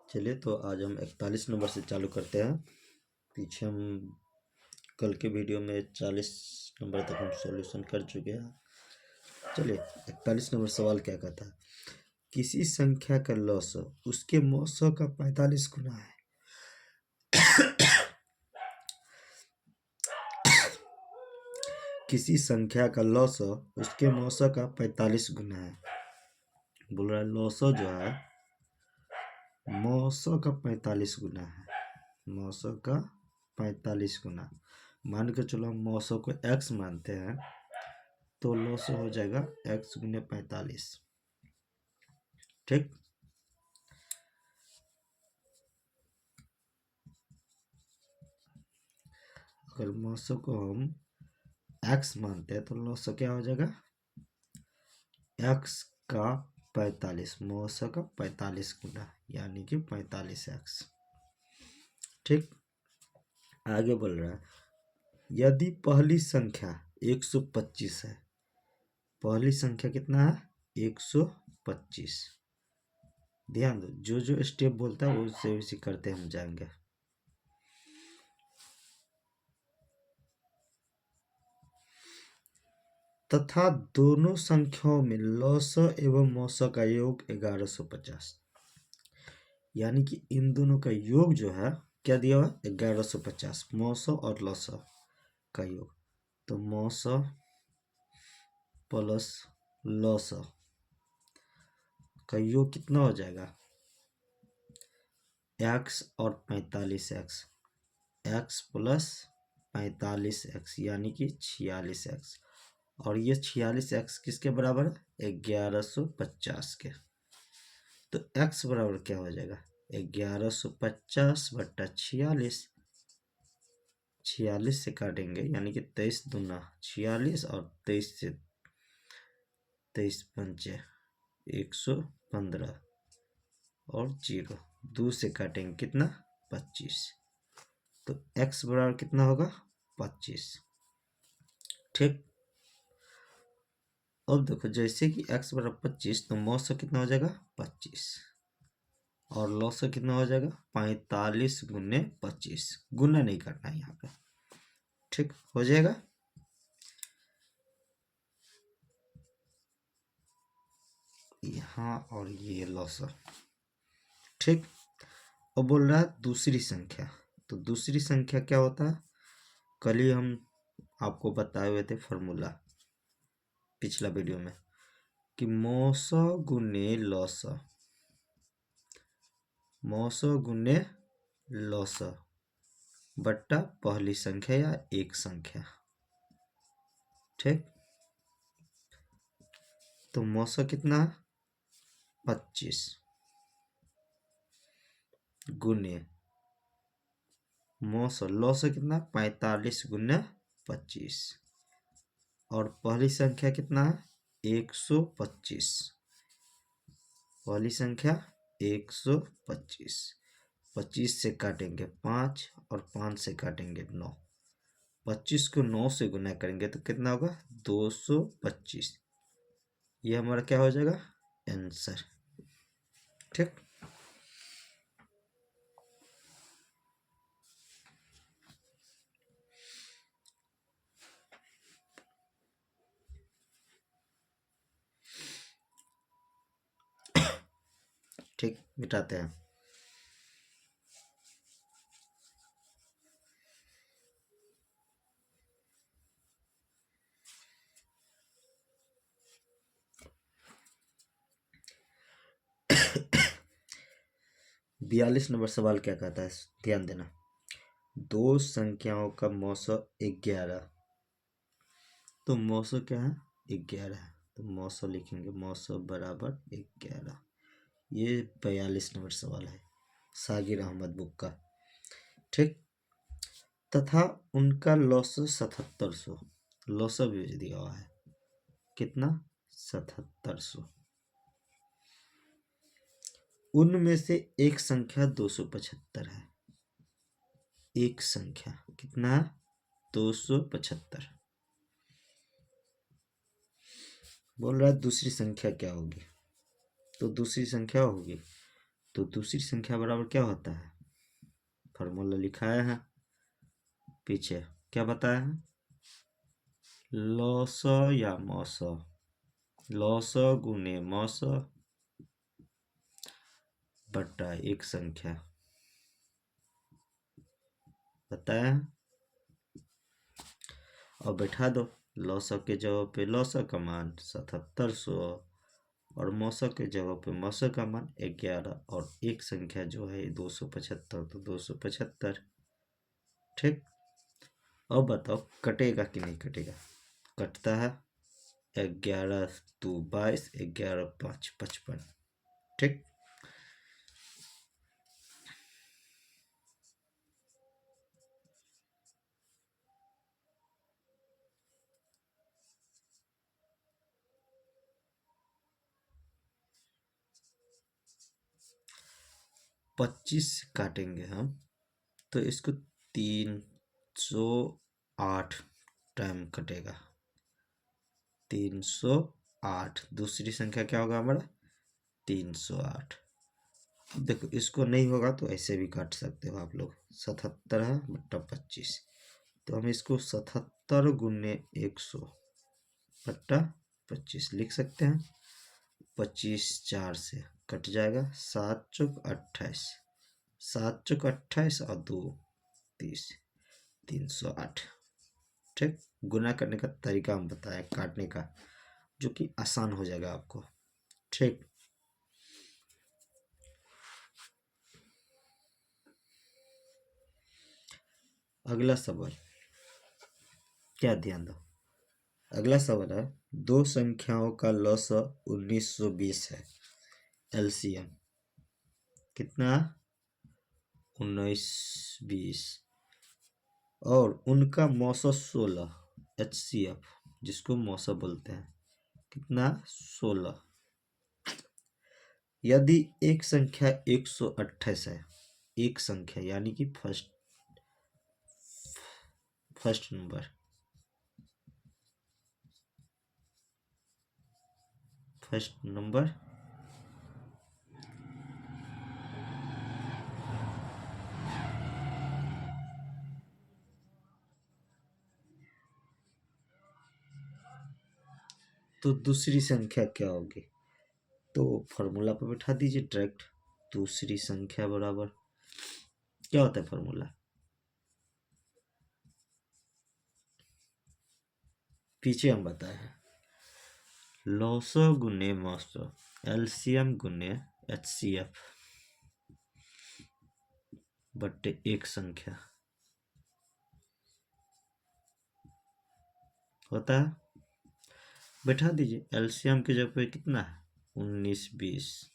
चलिए तो आज हम 41 नंबर से चालू करते हैं। पीछे हम कल के वीडियो में 40 नंबर तक हम सॉल्यूशन कर चुके हैं। चलिए 41 नंबर सवाल क्या कहता है, किसी संख्या का लॉस उसके मौसों का 45 गुना है। किसी संख्या का लॉस उसके मौसों का 45 गुना है। बोल रहा है लॉस जो है मौसों का 45 गुना है। मौसों का 45 गुना। मान के चलो हम मौसों को x मानते हैं तो लॉस हो जाएगा x गुने 45। ठीक, अगर मौसों को हम x मानते हैं तो लॉस क्या हो जाएगा x का 45, मौसों का 45 गुना यानी कि 45x। ठीक, आगे बोल रहा है यदि पहली संख्या 125 है। पहली संख्या कितना है 125। ध्यान दो, जो जो स्टेप बोलता है उससे उसी करते हम जाएंगे। तथा दोनों संख्याओं में लॉस एवं मौसा का योग 1150, यानी कि इन दोनों का योग जो है क्या दिया हुआ 1150, मौसा और लॉसा का योग। तो मौसा प्लस लॉसा का योग कितना हो जाएगा x और 45x, x प्लस 45x यानी कि 46x, और ये 46x किसके बराबर है 1150 के। तो x बराबर क्या हो जाएगा 1150 बट्टा 46, 46 से काटेंगे यानी कि 23 दूना 46 और 23 से 23 पंचे 115 और 0 2 से काटेंगे कितना 25। तो x बराबर कितना होगा 25। ठीक, अब देखो जैसे कि x बराबर 25 तो मौसा कितना हो जाएगा 25 और लॉसा कितना हो जाएगा 45 गुने 25। गुना नहीं करना है यहाँ पे। ठीक हो जाएगा। यहाँ और ये लॉसा। ठीक, अब बोल रहा है दूसरी संख्या। तो दूसरी संख्या क्या होता है, कल ही हम आपको बताए हुए थे फॉर्मूला पिछला वीडियो में कि मौसा गुने लॉसा, मौसा गुने लॉसा बट्टा पहली संख्या या एक संख्या। ठीक, तो मौसा कितना 25 गुने मौसा लॉसा कितना 45 गुने 25 और पहली संख्या कितना है 125। पहली संख्या 125, 25 से काटेंगे 5 और 5 से काटेंगे 9, 25 को 9 से गुना करेंगे तो कितना होगा 225। ये हमारा क्या हो जाएगा आंसर। ठीक, ठीक मिटाते हैं। बयालीस नंबर सवाल क्या कहता है, ध्यान देना। दो संख्याओं का मौसा 11, तो मौसा क्या है 11 है तो मौसा लिखेंगे मौसा बराबर 11। ये 42 नंबर सवाल है सागिर अहमद बुक का। ठीक, तथा उनका लॉस 7700, लॉस भी दिया हुआ है कितना 7700। उनमें से एक संख्या 275 है। एक संख्या कितना 275। बोल रहा है दूसरी संख्या क्या होगी, तो दूसरी संख्या होगी तो दूसरी संख्या बराबर क्या होता है, फॉर्मूला लिखाया है पीछे, क्या बताया है, लॉस या मौस, लॉस गुने मौस बटा एक संख्या, बताया है। और बैठा दो, लॉस के जगह पे लॉस का मान 7700 और मौसा के जगह पे मौसा का मान 11 और एक संख्या जो है 275, तो 275। ठीक, अब बताओ कटेगा कि नहीं कटेगा, कटता है, 11 2 22, 11 5 55। ठीक, पच्चीस काटेंगे हम, तो इसको 308 टाइम कटेगा, 308। दूसरी संख्या क्या होगा हमारा, 308। अब देखो इसको नहीं होगा तो ऐसे भी काट सकते हो आप लोग, 77 है बट्टा 25, तो हम इसको 77 गुने 100 बट्टा 25 लिख सकते हैं। 25 4 से कट जाएगा, 7 चौक 28, 7 चौक 28 और 2 30, 308। ठीक, गुना करने का तरीका हम बताएं काटने का, जो कि आसान हो जाएगा आपको। ठीक, अगला सवाल, क्या ध्यान दो, अगला सवाल है, दो संख्याओं का लॉसा 1920 है, एलसीएम कितना, 1920, और उनका मौसा 16, एचसीएफ जिसको मौसा बोलते हैं, कितना, 16। यदि एक संख्या 128 है, एक संख्या यानी कि फर्स्ट नंबर, फर्स्ट नंबर तो दूसरी संख्या क्या होगी, तो फॉर्मूला पर बैठा दीजिए डायरेक्ट, दूसरी संख्या बराबर क्या होता है फॉर्मूला, पीछे हम बताए हैं, लॉसो गुने मौसो, एलसीएम गुने एचसीएफ बट्टे एक संख्या होता है। बैठा दीजिए, एलसीएम की जगह पे कितना है, 1920,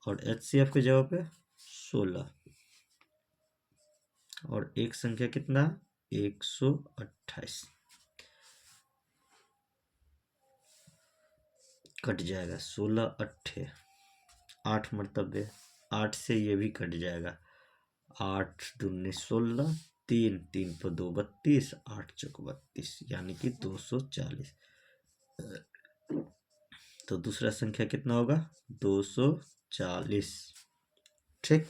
और एचसीएफ की जगह पे 16, और एक संख्या कितना, 128, कट जाएगा, 16 अट्ठे 8 मरतबे, 8 से ये भी कट जाएगा, 8 दूनी 16, 3 3 पर 2 32, 8 चौक 32 यानी कि 240। तो दूसरा संख्या कितना होगा, 240। ठीक,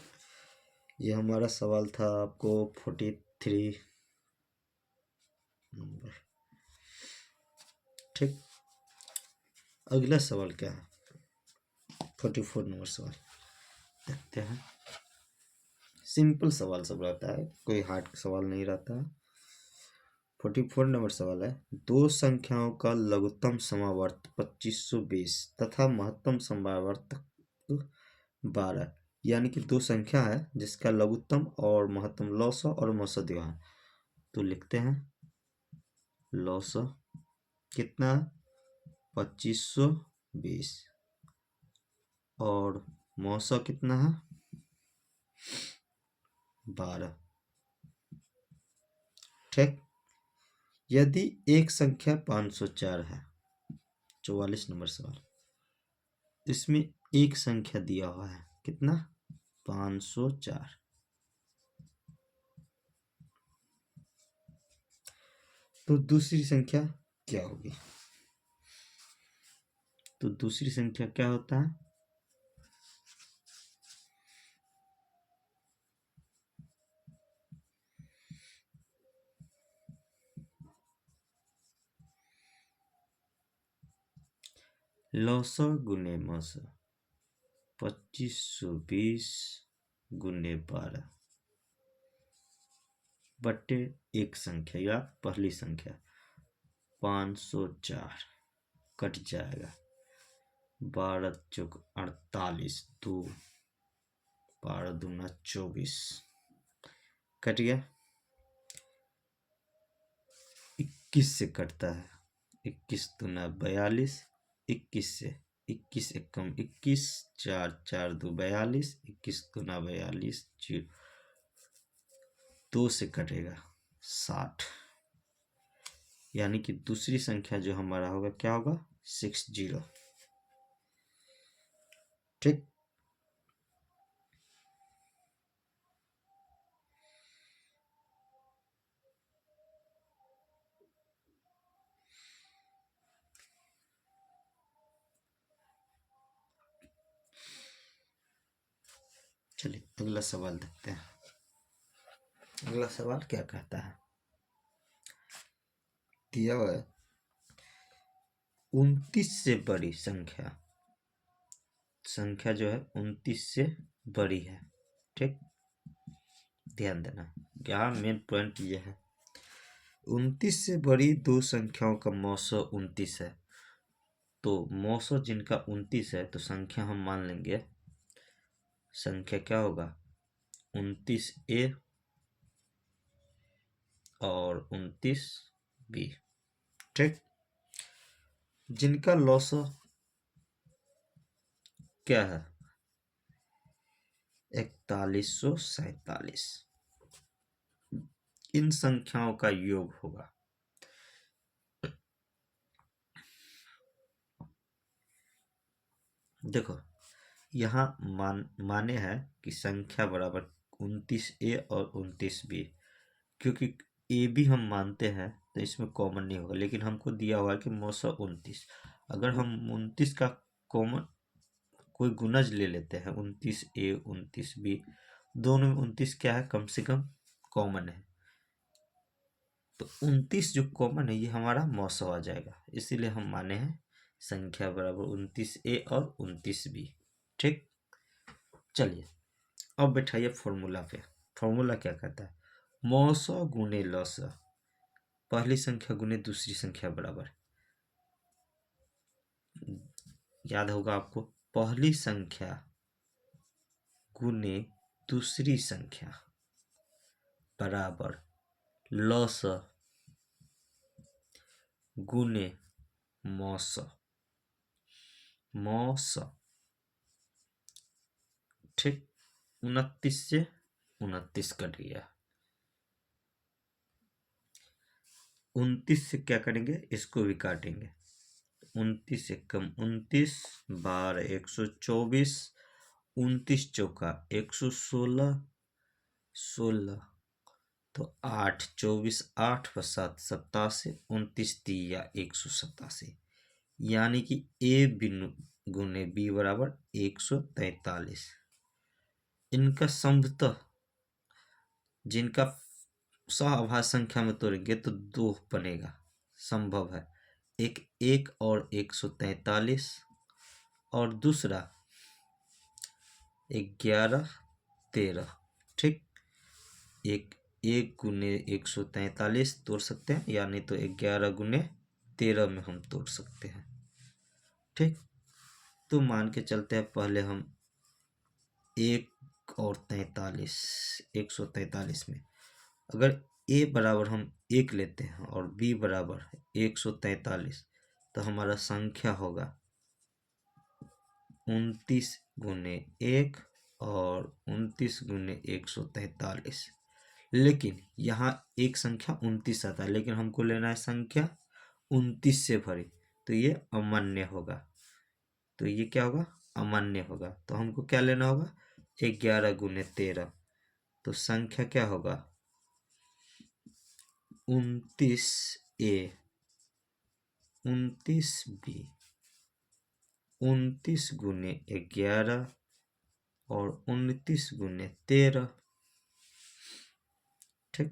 ये हमारा सवाल था आपको 43 नंबर। ठीक, अगला सवाल क्या है, 44 नंबर सवाल देखते हैं। सिंपल सवाल सब रहता है, कोई हार्ड सवाल नहीं रहता है। 44 नंबर सवाल है, दो संख्याओं का लघुत्तम समावर्त 2520 तथा महत्तम समावर्त 12, यानी कि दो संख्या है जिसका लघुत्तम और महत्तम लॉसा और मौसा दिया है। तो लिखते हैं लॉसा कितना, 2520, और मौसा कितना है, 12। ठीक, यदि एक संख्या 504 है, 44 नंबर सवाल, इसमें एक संख्या दिया हुआ है कितना, 504, तो दूसरी संख्या क्या होगी, तो दूसरी संख्या क्या होता है, लौसा गुने मौसा 2520 गुने 12 बटे एक संख्या या पहली संख्या 504 कट जाएगा। 12 चौक 48 2 12 दूना 24 कट गया। 21 से कटता है। 21 दूना 42 21 से 21 एकम 21 4 4 2 42 21 दूना 42 2 से कटेगा 60 यानी कि दूसरी संख्या जो हमारा होगा क्या होगा 60। ठीक। चलिए अगला सवाल देखते हैं। अगला सवाल क्या कहता है, दिया हुआ है 29 से बड़ी संख्या जो है 29 से बड़ी है। ठीक, ध्यान देना, यहाँ मेन पॉइंट ये है 29 से बड़ी दो संख्याओं का मौसो 29 है। तो मौसो जिनका 29 है तो संख्या हम मान लेंगे, संख्या क्या होगा 29A और 29B। ठीक, जिनका लौसो क्या है 4147, इन संख्याओं का योग होगा। देखो यहाँ माने है कि संख्या बराबर 29A और 29B, क्योंकि ए भी हम मानते हैं तो इसमें कॉमन नहीं होगा, लेकिन हमको दिया हुआ है कि मौसम 29। अगर हम 29 का कॉमन कोई गुणज ले लेते हैं 29A 29B, दोनों में 29 क्या है कम से कम कॉमन है, तो 29 जो कॉमन है ये हमारा मौसम आ जाएगा। इसीलिए हम माने हैं संख्या बराबर 29A और 29B। ठीक, चलिए अब बैठाइए फॉर्मूला पे। फॉर्मूला क्या कहता है, मौसौ गुने लौसौ, पहली संख्या गुने दूसरी संख्या बराबर, याद होगा आपको, पहली संख्या गुने दूसरी संख्या बराबर लौसौ गुने मौसौ। ठीक, 29 से 29 कट गया। 29 से क्या करेंगे, इसको भी काटेंगे। 29 एकम 29 12 124 29 चौका 116 16 तो 8 24 8 व 7 87 29 तिया 187, यानी कि ए बिनु गुने बी बराबर 143। इनका संभवतः जिनका सहअभाज्य संख्या में तोड़ेंगे तो 2 बनेगा, संभव है। एक 1 और 143 और दूसरा 11 13। ठीक, एक 1 गुने 143 तोड़ सकते हैं, या नहीं तो 11 गुने 13 में हम तोड़ सकते हैं। ठीक, तो मान के चलते हैं पहले हम 1 और 43 143 में अगर ए बराबर हम 1 लेते हैं और बी बराबर 143, तो हमारा संख्या होगा 29 गुने 1 और 29 गुने 143। लेकिन यहाँ एक संख्या 29 आता है, लेकिन हमको लेना है संख्या 29 से भरी, तो ये अमान्य होगा। तो ये क्या होगा, अमान्य होगा। तो हमको क्या लेना होगा 11 गुने 13, तो संख्या क्या होगा 29A 29B 29 गुने 11 और 29 गुने 13। ठीक,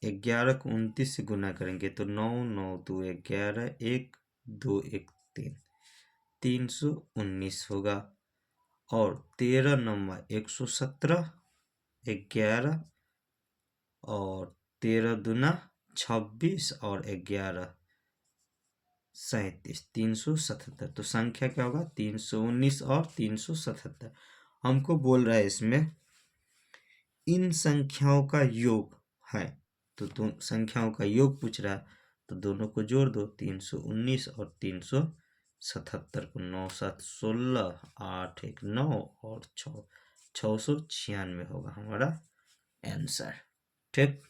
11 को 29 से गुना करेंगे तो 9 9 2 11 1 2 1 3 319 होगा। और 13 9 117 11 और 13 दूना 26 और 11 37 377। तो संख्या क्या होगा 319 और 377। हमको बोल रहा है इसमें इन संख्याओं का योग है, तो संख्याओं का योग पूछ रहा है, तो दोनों को जोड़ दो 319 और 377 को 9 7 16 8 1 9 और 696 होगा हमारा आंसर। ठीक,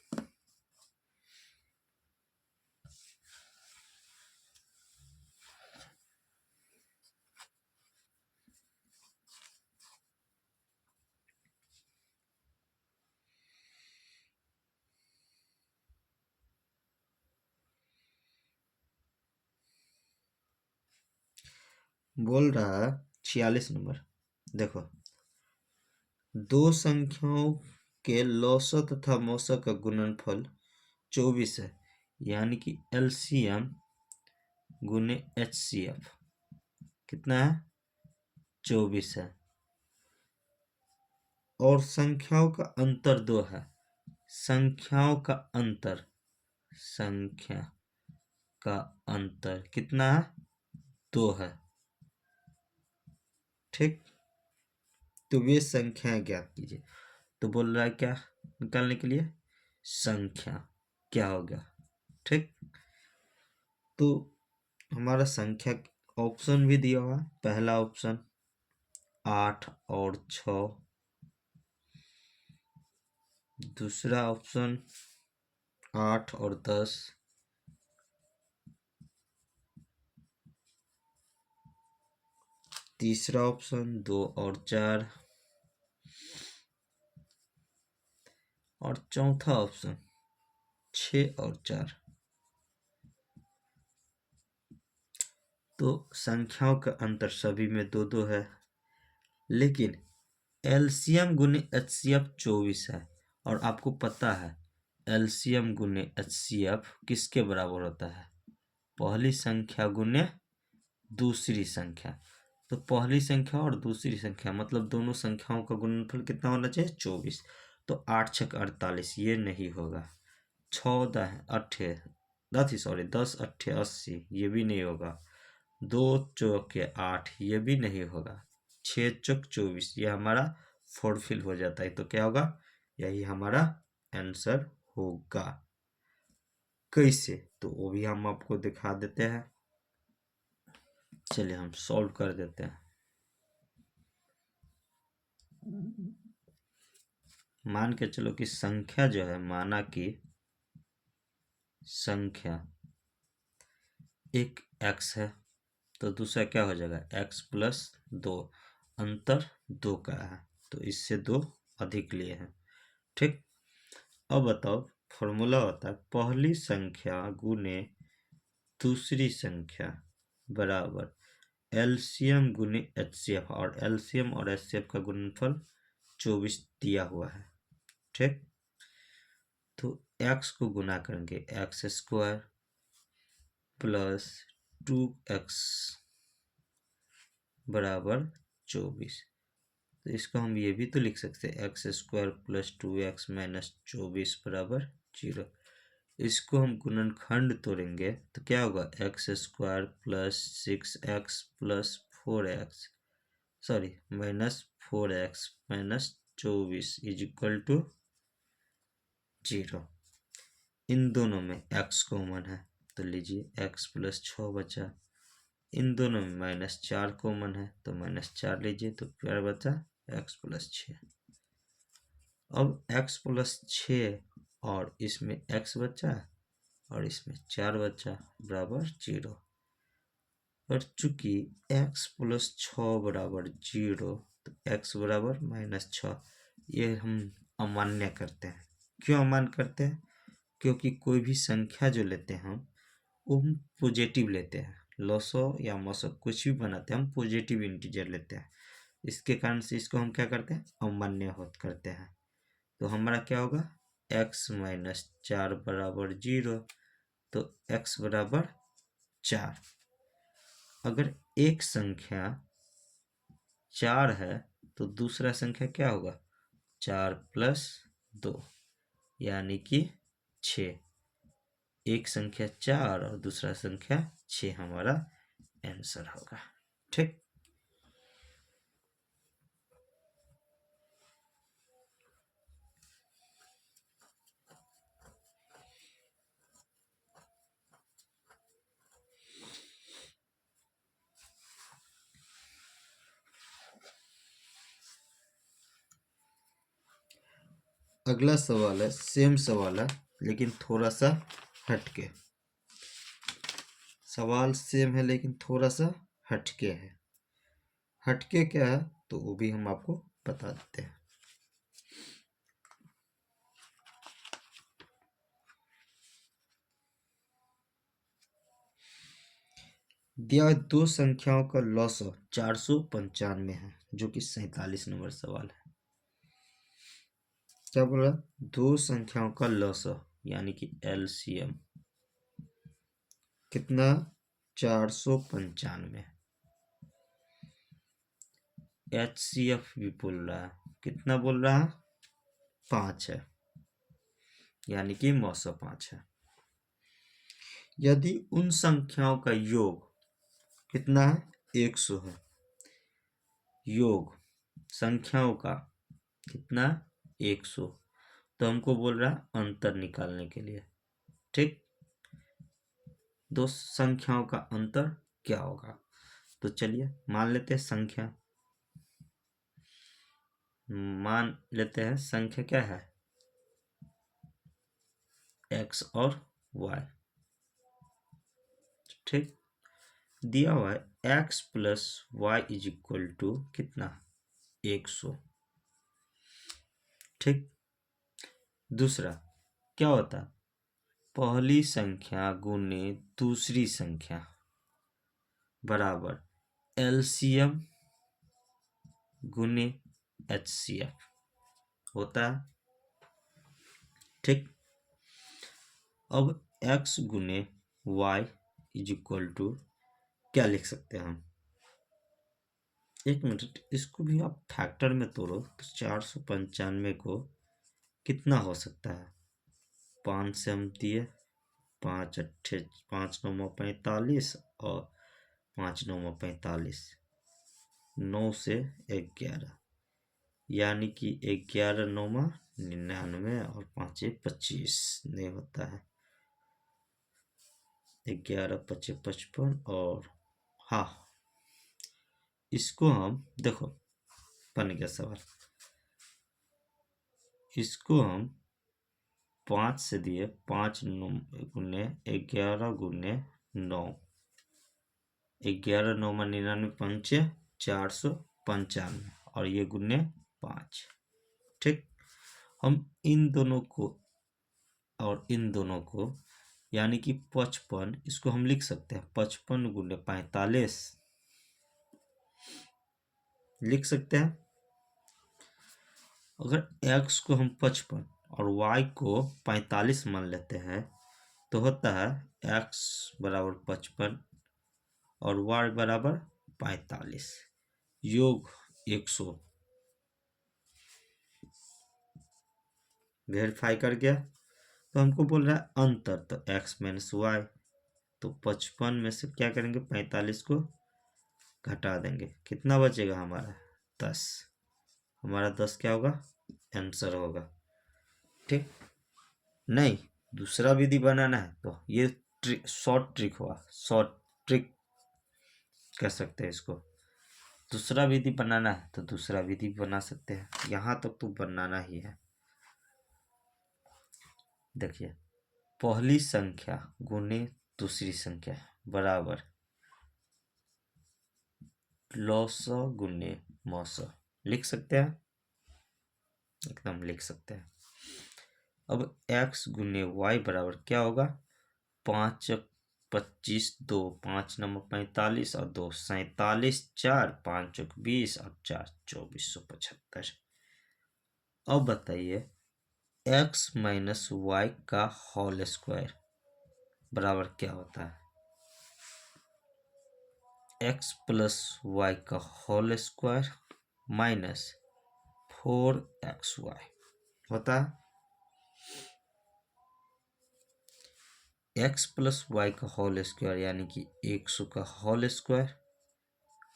बोल रहा है 46 नंबर। देखो, दो संख्याओं के लौसक तथा मौसक का गुणनफल 24 है, यानी कि एलसीएम गुने एचसीएफ कितना है 24 है। और संख्याओं का अंतर 2 है। संख्या का अंतर कितना है 2 है। ठीक, तो वे संख्याएं ज्ञात कीजिए। तो बोल रहा है क्या निकालने के लिए, संख्या क्या हो गया। ठीक, तो हमारा संख्या ऑप्शन भी दिया हुआ है। पहला ऑप्शन 8 और 6, दूसरा ऑप्शन 8 और 10, तीसरा ऑप्शन 2 और 4 और चौथा ऑप्शन 6 और 4। तो संख्याओं का अंतर सभी में 2 2 है, लेकिन एलसीएम गुने एचसीएफ 24 है। और आपको पता है एलसीएम गुने एचसीएफ किसके बराबर होता है, पहली संख्या गुने दूसरी संख्या। तो पहली संख्या और दूसरी संख्या मतलब दोनों संख्याओं का गुणनफल कितना होना चाहिए 24। तो 8 6 48, ये नहीं होगा। 10 8 80, ये भी नहीं होगा। 2 चौके 8, ये भी नहीं होगा। 6 चौक 24, ये हमारा फुलफिल हो जाता है। तो क्या होगा, यही हमारा आंसर होगा। कैसे, तो वो भी हम आपको दिखा देते हैं। चलिए हम सॉल्व कर देते हैं। मान के चलो कि संख्या जो है, माना कि संख्या एक x है, तो दूसरा क्या हो जाएगा x प्लस 2, अंतर 2 का है, तो इससे 2 अधिक लिए हैं। ठीक, अब बताओ, फॉर्मूला होता है पहली संख्या गुने दूसरी संख्या बराबर एलसीएम गुने एचसीएफ, और एलसीएम और एचसीएफ का गुणनफल 24 दिया हुआ है। ठीक, तो x को गुना करेंगे एक्स स्क्वायर प्लस 2x बराबर 24। तो इसको हम ये भी तो लिख सकते हैं x square plus 2x minus 24 बराबर 0। इसको हम गुणनखंड तोड़ेंगे तो क्या होगा x square plus 6x plus 4x minus 4x minus 24 is equal to 0। इन दोनों में x कॉमन है, तो लीजिए x प्लस 6 बचा। इन दोनों में माइनस 4 कॉमन है, तो माइनस 4 लीजिए, तो क्या बचा x प्लस 6। अब x प्लस 6 और इसमें x बचा और इसमें 4 बचा बराबर 0। और चूंकि x प्लस 6 बराबर 0, तो x बराबर माइनस 6, ये हम अमान्य करते हैं। क्यों अमान्य करते हैं, क्योंकि कोई भी संख्या जो लेते हैं वो हम पॉजिटिव लेते हैं। लॉसो या मसो कुछ भी बनाते हैं हम पॉजिटिव इंटीजर लेते हैं। इसके कारण से इसको हम क्या करते हैं अमान्य करते हैं। तो हमारा क्या होगा x माइनस 4 बराबर 0, तो x बराबर 4। अगर एक संख्या 4 है तो दूसरा संख्या क्या होगा? 4 प्लस 2 यानी कि 6। एक संख्या 4 और दूसरा संख्या 6 हमारा आंसर होगा। ठीक, अगला सवाल है, सेम सवाल है लेकिन थोड़ा सा हटके। सवाल सेम है लेकिन थोड़ा सा हटके है। हटके क्या है तो वो भी हम आपको बता देते हैं। दिया दो संख्याओं का लॉसअ 495 है, जो कि 47 नंबर सवाल है। क्या बोल रहा? दो संख्याओं का लॉसअ यानी कि एलसीएम कितना? 495। एचसीएफ भी बोल रहा है, कितना बोल रहा है? 5 है, यानी कि मौसो 5 है। यदि उन संख्याओं का योग कितना है? 100 है। योग संख्याओं का कितना? 100। तो हमको बोल रहा है अंतर निकालने के लिए। ठीक, दो संख्याओं का अंतर क्या होगा? तो चलिए मान लेते हैं संख्या, मान लेते हैं संख्या क्या है? x और y। ठीक, दिया हुआ है x plus y is equal to कितना? 100। ठीक, दूसरा क्या होता है? पहली संख्या गुने दूसरी संख्या बराबर एलसीएम गुने एचसीएफ होता है। ठीक, अब x गुने y इज इक्वल टू क्या लिख सकते हैं हम? एक मिनट, इसको भी आप फैक्टर में तोड़ो तो 495 को कितना हो सकता है? 5 से हम दिए, 5 अट्ठे 5 9 45 और 5 9 45, 9 से 11 यानी कि 11 9 99 और 5 25 नहीं होता है। 11 5 55 और हाँ, इसको हम देखो बन गया सवाल। इसको हम 5 से दिए, 5 गुने 11 गुने 9, 11 9 99 पंचे 495 और ये गुने 5। ठीक, हम इन दोनों को और इन दोनों को यानी कि 55, इसको हम लिख सकते हैं 55 गुने 45 लिख सकते हैं। अगर x को हम 55 और y को 45 मान लेते हैं तो होता है x बराबर 55 और y बराबर 45 योग 100। वेरीफाई कर गया। तो हमको बोल रहा है अंतर, तो x माइनस वाई, तो 55 में से क्या करेंगे? 45 को घटा देंगे, कितना बचेगा हमारा? 10। हमारा 10 क्या होगा? आंसर होगा। ठीक, नहीं दूसरा विधि बनाना है तो ये ट्रिक, शॉर्ट ट्रिक हुआ, शॉर्ट ट्रिक कह सकते हैं इसको। दूसरा विधि बनाना है तो दूसरा विधि बना सकते हैं, यहाँ तक तो बनाना ही है। देखिए, पहली संख्या गुने दूसरी संख्या बराबर लॉसअ गुने मौसअ लिख सकते हैं, एकदम लिख सकते हैं। अब x गुने y बराबर क्या होगा? 5 25 2 5 9 45 और 2 47 4 5 20 और 4 2475। अब बताइए एक्स माइनस वाई का होल स्क्वायर बराबर क्या होता है? एक्स प्लस वाई का होल स्क्वायर माइनस 4xy होता है। एक्स प्लस वाई का होल स्क्वायर यानी कि 100 का होल स्क्वायर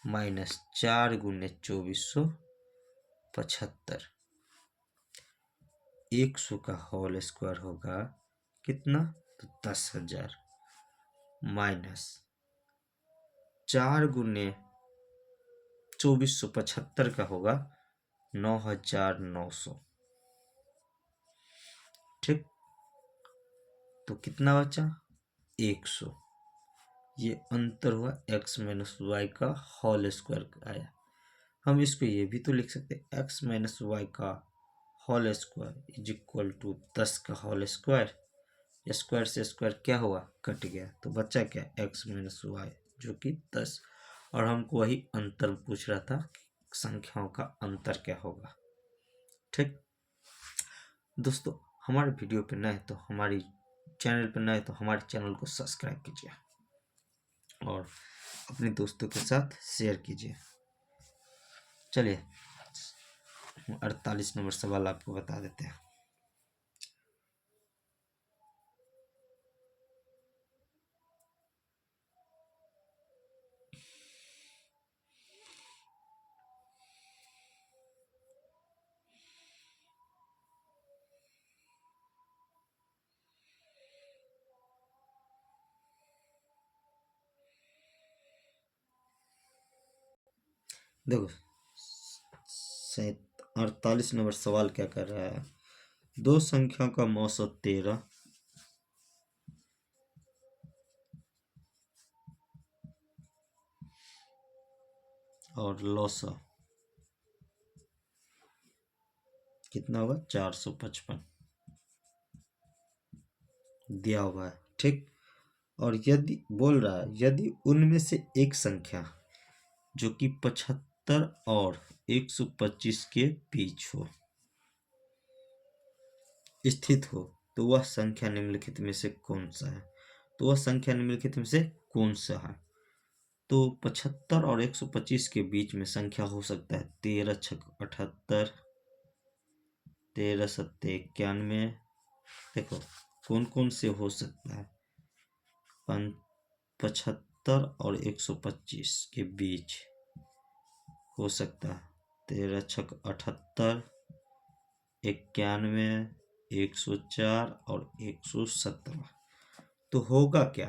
माइनस 4 गुने 2475। 100 का होल स्क्वायर होगा कितना? तो 10,000 माइनस 4 गुने 2475 का होगा 9,900। ठीक, तो कितना बचा? 100। ये अंतर हुआ एक्स माइनस वाई का होल स्क्वायर आया। हम इसको ये भी तो लिख सकते हैं, एक्स माइनस वाई का whole square is equal to 10 का होल स्क्वायर। स्क्वायर से स्क्वायर क्या हुआ? कट गया, तो बचा क्या? एक्स माइनस वाई जो कि 10। और हमको वही अंतर पूछ रहा था, संख्याओं का अंतर क्या होगा। ठीक दोस्तों, हमारे वीडियो पे नए तो हमारी चैनल पे नए तो हमारे चैनल को सब्सक्राइब कीजिए और अपने दोस्तों के साथ शेयर कीजिए। चलिए 48 नंबर सवाल आपको बता देते हैं। देखो 48 नंबर सवाल क्या कर रहा है? दो संख्याओं का औसत 13 और लौसा कितना होगा? 455 दिया हुआ है। ठीक, और यदि बोल रहा है यदि उनमें से एक संख्या जो कि 75 और 125 के बीच हो स्थित हो तो वह संख्या निम्नलिखित में से कौन सा है? तो वह संख्या निम्नलिखित में से कौन सा है? तो 75 और 125 के बीच में संख्या हो सकता है 13 छक 78, 13 सत्ते 91। देखो कौन कौन से हो सकता है? 75 और 125 के बीच हो सकता है 13 छक 78, 91, 104 और 117। तो होगा क्या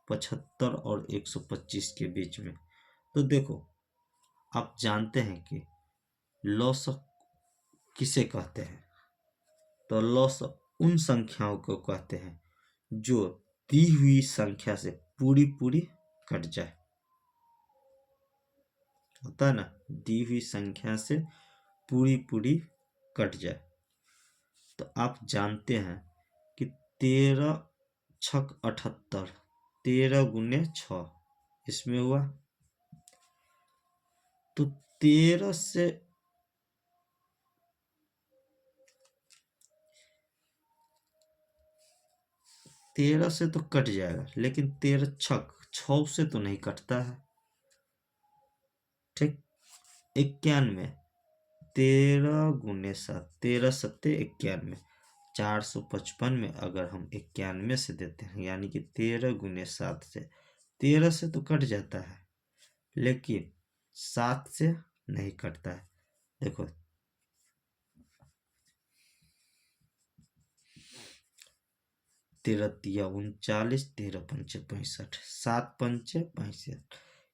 75 और 125 के बीच में? तो देखो आप जानते हैं कि लॉसक किसे कहते हैं? तो लॉसक उन संख्याओं को कहते हैं जो दी हुई संख्या से पूरी पूरी कट जाए। होता है ना, दी हुई संख्या से पूरी पूरी कट जाए। तो आप जानते हैं कि 13 छक 78, 13 गुने 6 इसमें हुआ। तो 13 से 13 से तो कट जाएगा, लेकिन 13 छक 6 से तो नहीं कटता है। ठीक, 91, 13 गुने 7, 13 सत्ते 91, 455 में अगर हम 91 से देते हैं यानी कि 13 गुने 7 से 13 से तो कट जाता है, लेकिन 7 से नहीं कटता है। देखो 13 तिया 39, 13 पंचे 65, 7 पंचे 65,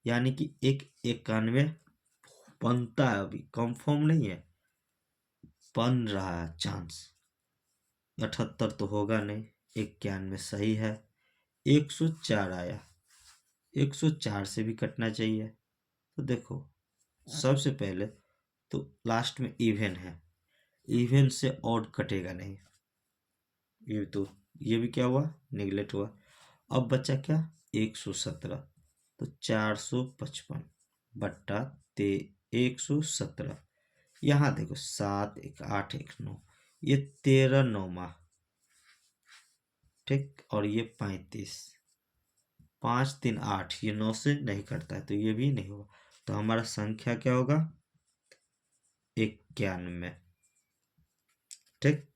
यानी कि 91 बनता है। अभी कंफर्म नहीं है, बन रहा है चांस। 78 तो होगा नहीं, 91 सही है। 104 आया, 104 से भी कटना चाहिए। तो देखो सबसे पहले तो लास्ट में इवन है, इवन से ऑड कटेगा नहीं। ये तो ये भी क्या हुआ? नेगलेक्ट हुआ। अब बचा क्या? 117। तो 455 बट्टा ते 117। यहाँ देखो 7 1 8 1 9, ये 13 9 ठीक, और ये 35, 5 3 8, ये 9 से नहीं कटता है तो ये भी नहीं होगा। तो हमारा संख्या क्या होगा? 91। ठीक,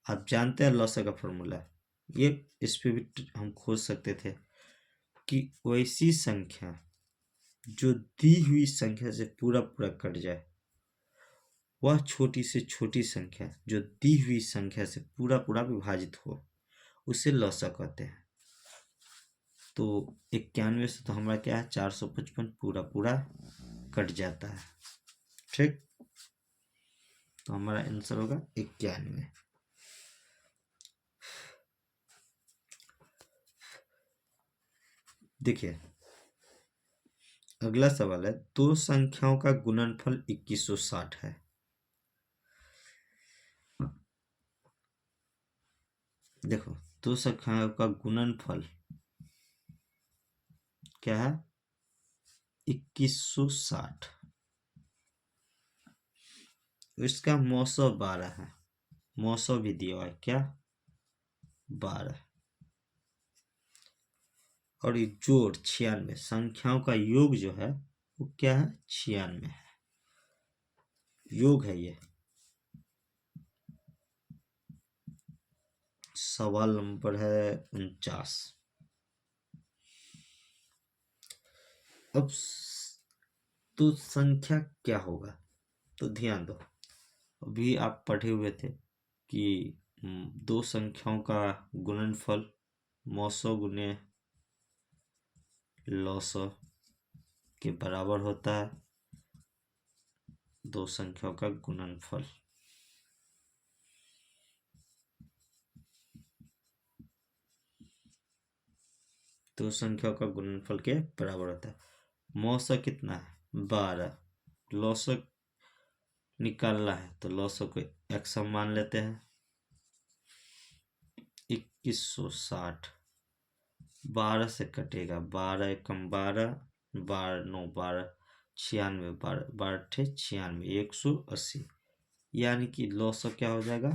आप जानते हैं लॉसा का फॉर्मूला, ये इस पे भी हम खोज सकते थे कि वैसी संख्या जो दी हुई संख्या से पूरा पूरा कट जाए, वह छोटी से छोटी संख्या जो दी हुई संख्या से पूरा पूरा विभाजित हो, उसे लॉसा कहते हैं। तो 91 से तो हमारा क्या है, 455 पूरा पूरा कट जाता है। ठीक, तो हमारा आंसर होगा 91। देखिए अगला सवाल है, दो संख्याओं का गुणनफल 2160 है। देखो दो संख्याओं का गुणनफल क्या है? 2160। इसका मौसो 12 है, मौसो भी दिया है क्या? 12। और ये जोड़ 96, संख्याओं का योग जो है वो क्या है? 96 है, योग है ये। सवाल नंबर है 49। अब तो संख्या क्या होगा? तो ध्यान दो, अभी आप पढ़े हुए थे कि दो संख्याओं का गुणनफल मौसो गुने लॉसो के बराबर होता है, दो संख्याओं का गुणनफल। दो संख्याओं का गुणनफल के बराबर होता है। मौसो कितना है? 12। लॉसो निकालना है तो लॉसो को x हम मान लेते हैं। 2160 12 से कटेगा, 12 एकम 12, 12 9 12, 96, 12 12 96, 180। यानी कि लॉसो क्या हो जाएगा?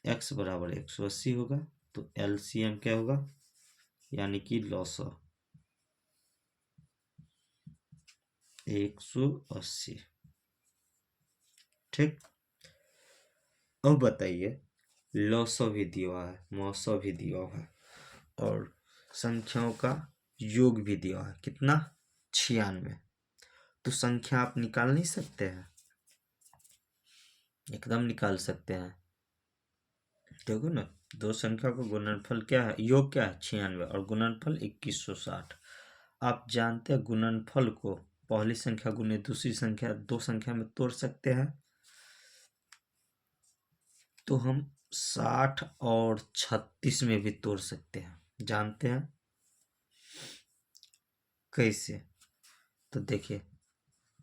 x बराबर 180 होगा। तो एलसीएम क्या होगा? यानी कि लॉसो 180। ठीक, अब बताइए, लॉसो भी दिया हुआ है, मौसो भी दिया हुआ है, और संख्याओं का योग भी दिया हुआ है, कितना? 96। तो संख्या आप निकाल नहीं सकते हैं? एकदम निकाल सकते हैं। देखो ना, दो संख्या का गुणनफल क्या है? योग क्या है? 96 और गुणनफल 2160। आप जानते हैं गुणनफल को पहली संख्या गुने दूसरी संख्या, दो संख्या में तोड़ सकते हैं। तो हम 60 और 36 में भी तोड़ सकते हैं, जानते हैं कैसे? तो देखिए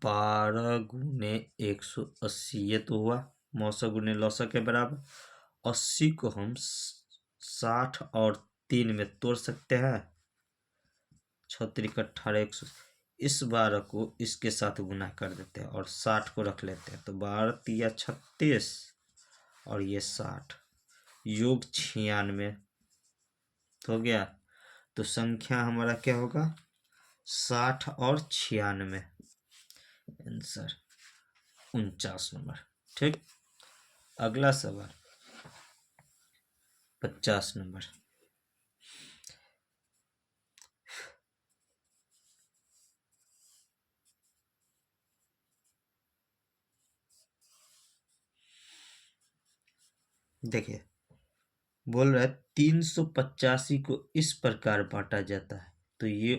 12 गुने 180, ये तो हुआ मौसो गुने लौसो के बराबर। 80 को हम 60 और 3 में तोड़ सकते हैं, 6 18 100। इस 12 को इसके साथ गुना कर देते हैं और 60 को रख लेते हैं, तो 12 तिया 36 और ये 60, योग 96 हो गया। तो संख्या हमारा क्या होगा? 60 और 96, आंसर 49 नंबर। ठीक, अगला सवाल 50 नंबर। देखिए बोल रहा है 385 को इस प्रकार बांटा जाता है, तो ये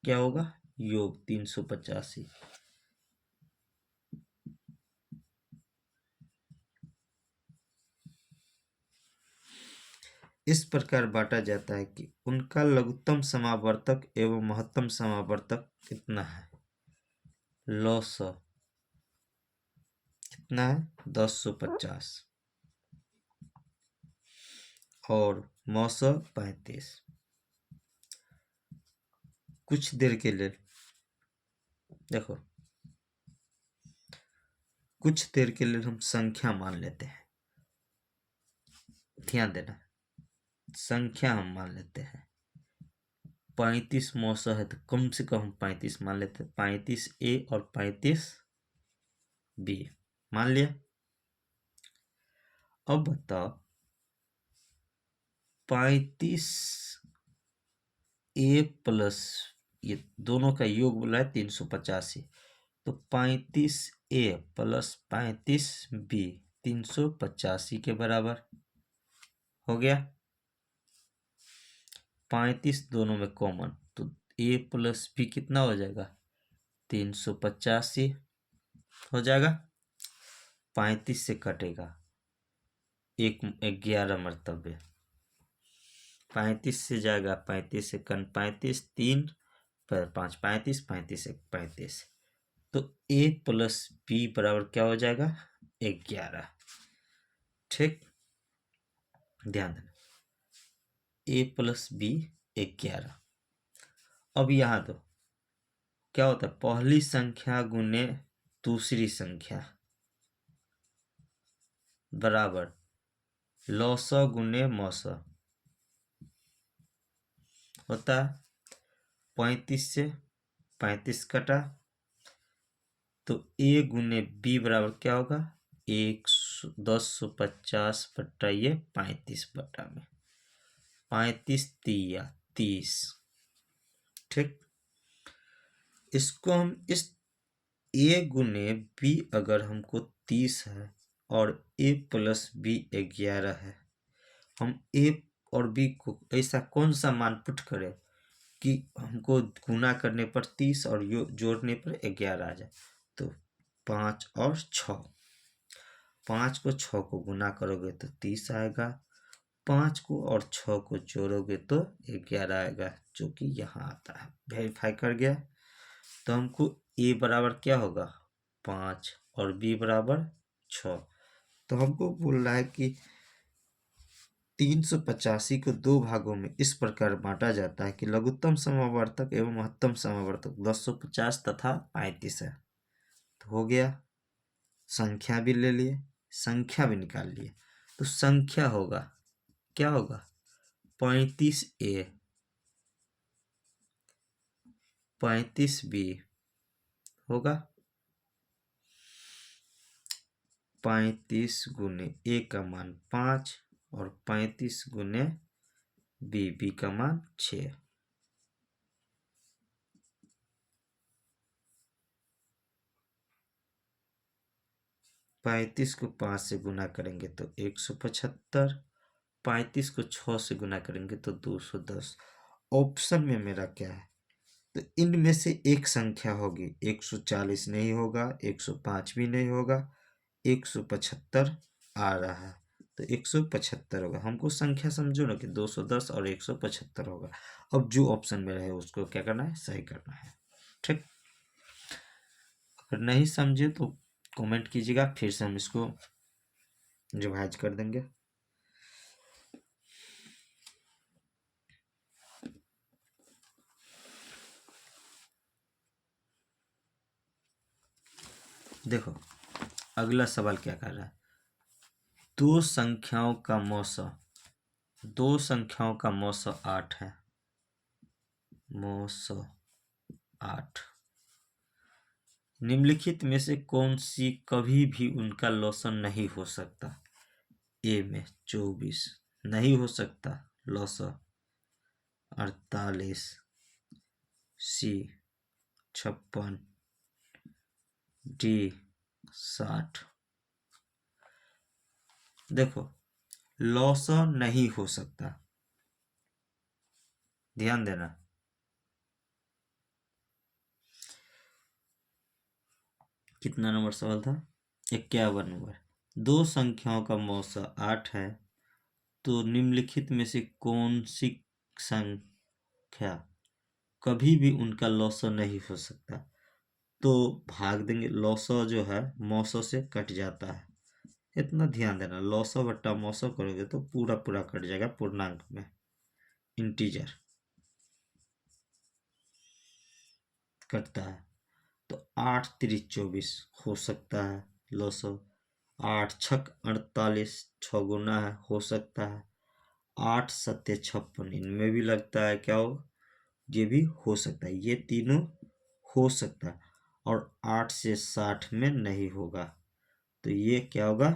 क्या होगा? योग 385। इस प्रकार बांटा जाता है कि उनका लघुत्तम समावर्तक एवं महत्तम समावर्तक कितना है? लॉसो कितना है? 1050 और मौसो 35। कुछ देर के लिए देखो, कुछ देर के लिए हम संख्या मान लेते हैं, ध्यान देना, संख्या हम मान लेते हैं। 35 मौसा है तो कम से कम 35 मान लेते हैं, 35A और 35B मान लिया। अब बताओ 35A प्लस ये दोनों का योग बोला है 385, तो 35A प्लस 35B 385 के बराबर हो गया। 35 दोनों में कॉमन, तो A प्लस B कितना हो जाएगा 385 हो जाएगा। 35 से कटेगा 11 मरतबे, 35 से जाएगा 35 से 35 3 पर 5 35 35 से 35, तो A प्लस B बराबर क्या हो जाएगा 11। ठीक, ध्यान देना, A प्लस B 11। अब यहाँ तो क्या होता है, पहली संख्या गुने दूसरी संख्या बराबर लौसा गुने मौसा होता है। 35 से 35 कटा तो A गुने B बराबर क्या होगा 1050 बटा ये 35 बटा में 35 तिया 30। ठीक, इसको हम इस A गुने B अगर हमको 30 है और A प्लस B 11 है, हम A और B को ऐसा कौन सा मान पुट करें कि हमको गुना करने पर 30 और जोड़ने पर 11 आ जाए। तो 5 और 6, 5 को 6 को गुना करोगे तो 30 आएगा, 5 को और 6 को जोड़ोगे तो 11 आएगा, जो कि यहाँ आता है। वेरीफाई कर गया, तो हमको A बराबर क्या होगा 5 और B बराबर 6। तो हमको बोल रहा है कि 385 को दो भागों में इस प्रकार बांटा जाता है कि लघुत्तम समावर्तक एवं महत्तम समावर्तक 1050 तथा 35 है। तो हो गया, संख्या भी ले लिए, संख्या भी निकाल लिए, तो संख्या होगा क्या होगा 35A 35B होगा 35 गुने A का मान 5 और 35 गुने B का मान 6। 35 को 5 से गुना करेंगे तो 175, 35 को 6 से गुना करेंगे तो 210। ऑप्शन में मेरा क्या है, तो इनमें से एक संख्या होगी, 140 नहीं होगा, 105 भी नहीं होगा, 175 आ रहा है, तो 175 होगा। हमको संख्या समझो ना कि 210 और 175 होगा। अब जो ऑप्शन में रहे उसको क्या करना है, सही करना है। ठीक, अगर नहीं समझे तो कमेंट कीजिएगा, फिर से हम इसको रिवाइज कर देंगे। देखो अगला सवाल क्या कर रहा है, दो संख्याओं का मौसा 8 है, मौसा 8, निम्नलिखित में से कौन सी कभी भी उनका लॉसन नहीं हो सकता। ए में 24 नहीं हो सकता लॉसन, 48, सी 56, डी 60। देखो लॉसन नहीं हो सकता, ध्यान देना, कितना नंबर सवाल था 51 नंबर। दो संख्याओं का मौसा 8 है, तो निम्नलिखित में से कौन सी संख्या कभी भी उनका लॉसा नहीं हो सकता। तो भाग देंगे, लॉसा जो है मौसा से कट जाता है, इतना ध्यान देना, लॉसा बट्टा मौसा करोगे तो पूरा पूरा कट जाएगा पूर्णांक में, इंटीजर कटता है। तो 8 3 24 हो सकता है, लसो 8 छक 48, 6 गुना है, हो सकता है। 8 सत्ते 56, इनमें भी लगता है क्या हो, ये भी हो सकता है, ये तीनों हो सकता है। और 8 से 60 में नहीं होगा, तो ये क्या होगा,